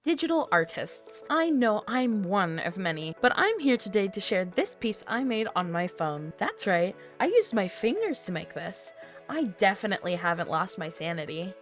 Digital artists. I know I'm one of many, but I'm here today to share this piece I made on my phone. That's right, I used my fingers to make this. I definitely haven't lost my sanity.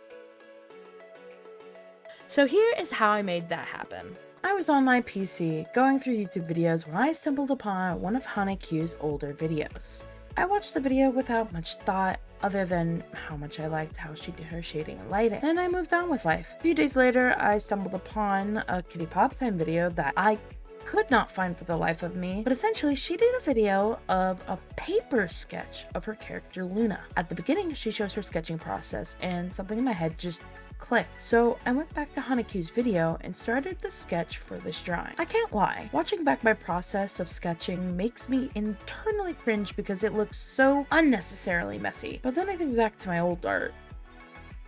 So here is how I made that happen. I was on my PC, going through YouTube videos when I stumbled upon one of Haneku's older videos. I watched the video without much thought, other than how much I liked how she did her shading and lighting, and I moved on with life. A few days later, I stumbled upon a Kitty Pop Time video that I could not find for the life of me, but essentially she did a video of a paper sketch of her character Luna. At the beginning, she shows her sketching process, and something in my head just clicked. So I went back to Haneku's video and started the sketch for this drawing. I can't lie, watching back my process of sketching makes me internally cringe because it looks so unnecessarily messy. But then I think back to my old art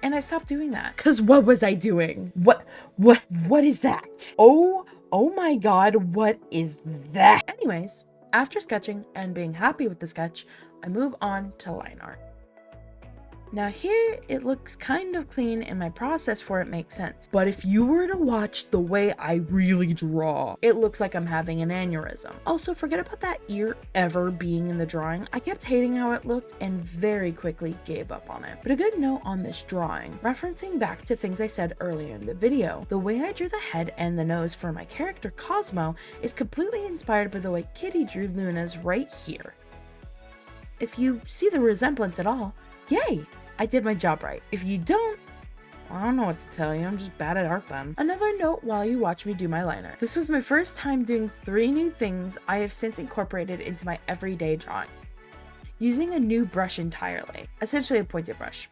and I stopped doing that. Cause what was I doing? What is that? Oh my god, what is that? Anyways, after sketching and being happy with the sketch, I move on to line art. Now here, it looks kind of clean and my process for it makes sense. But if you were to watch the way I really draw, it looks like I'm having an aneurysm. Also, forget about that ear ever being in the drawing. I kept hating how it looked and very quickly gave up on it. But a good note on this drawing, referencing back to things I said earlier in the video, the way I drew the head and the nose for my character Cosmo is completely inspired by the way Kitty drew Luna's right here. If you see the resemblance at all, yay! I did my job right. If you don't, I don't know what to tell you, I'm just bad at art then. Another note while you watch me do my liner. This was my first time doing 3 new things I have since incorporated into my everyday drawing. Using a new brush entirely, essentially a pointed brush.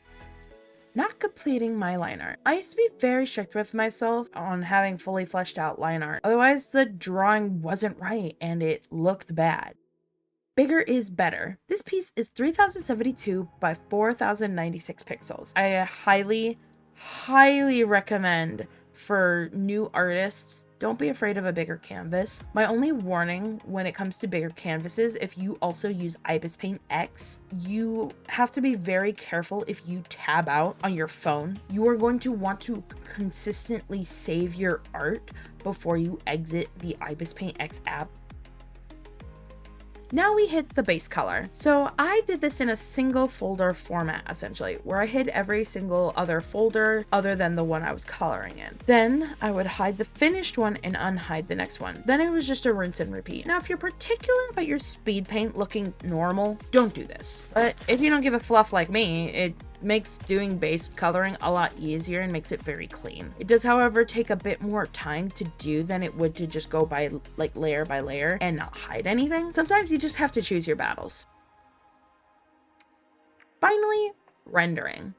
Not completing my line art. I used to be very strict with myself on having fully fleshed out line art, otherwise the drawing wasn't right and it looked bad. Bigger is better. This piece is 3072 by 4096 pixels. I highly recommend for new artists, don't be afraid of a bigger canvas. My only warning when it comes to bigger canvases, if you also use Ibis Paint X, you have to be very careful if you tab out on your phone. You are going to want to consistently save your art before you exit the Ibis Paint X app. Now we hit the base color. So I did this in a single folder format, essentially, where I hid every single other folder other than the one I was coloring in. Then I would hide the finished one and unhide the next one. Then it was just a rinse and repeat. Now, if you're particular about your speed paint looking normal, don't do this. But if you don't give a fluff like me, it makes doing base coloring a lot easier and makes it very clean. It does, however, take a bit more time to do than it would to just go by like layer by layer and not hide anything. Sometimes you just have to choose your battles. Finally, rendering.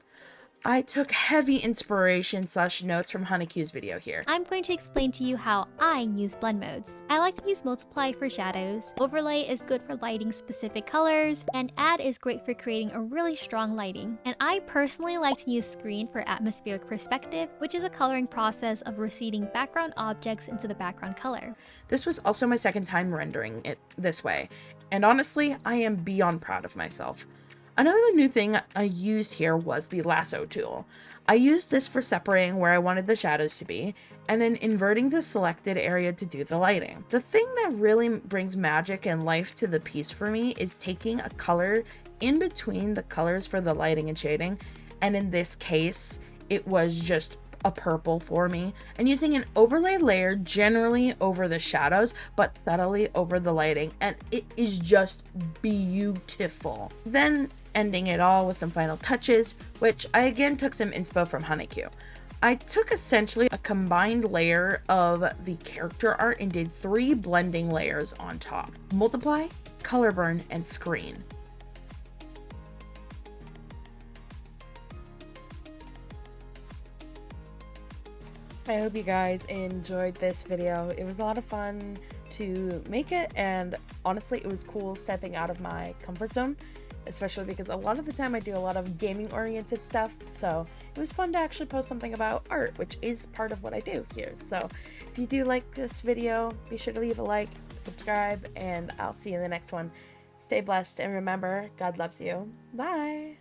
I took heavy inspiration / notes from Haneku's video here. I'm going to explain to you how I use blend modes. I like to use multiply for shadows, overlay is good for lighting specific colors, and add is great for creating a really strong lighting. And I personally like to use screen for atmospheric perspective, which is a coloring process of receding background objects into the background color. This was also my second time rendering it this way, and honestly, I am beyond proud of myself. Another new thing I used here was the lasso tool. I used this for separating where I wanted the shadows to be, and then inverting the selected area to do the lighting. The thing that really brings magic and life to the piece for me is taking a color in between the colors for the lighting and shading, and in this case, it was just a purple for me, and using an overlay layer generally over the shadows but subtly over the lighting, and it is just beautiful. Then ending it all with some final touches, which I again took some inspo from Haneku. I took essentially a combined layer of the character art and did 3 blending layers on top: multiply, color burn, and screen. I hope you guys enjoyed this video. It was a lot of fun to make it, and honestly, it was cool stepping out of my comfort zone, especially because a lot of the time I do a lot of gaming oriented stuff, so it was fun to actually post something about art, which is part of what I do here. So if you do like this video, be sure to leave a like, subscribe, and I'll see you in the next one. Stay blessed, and remember, God loves you. Bye!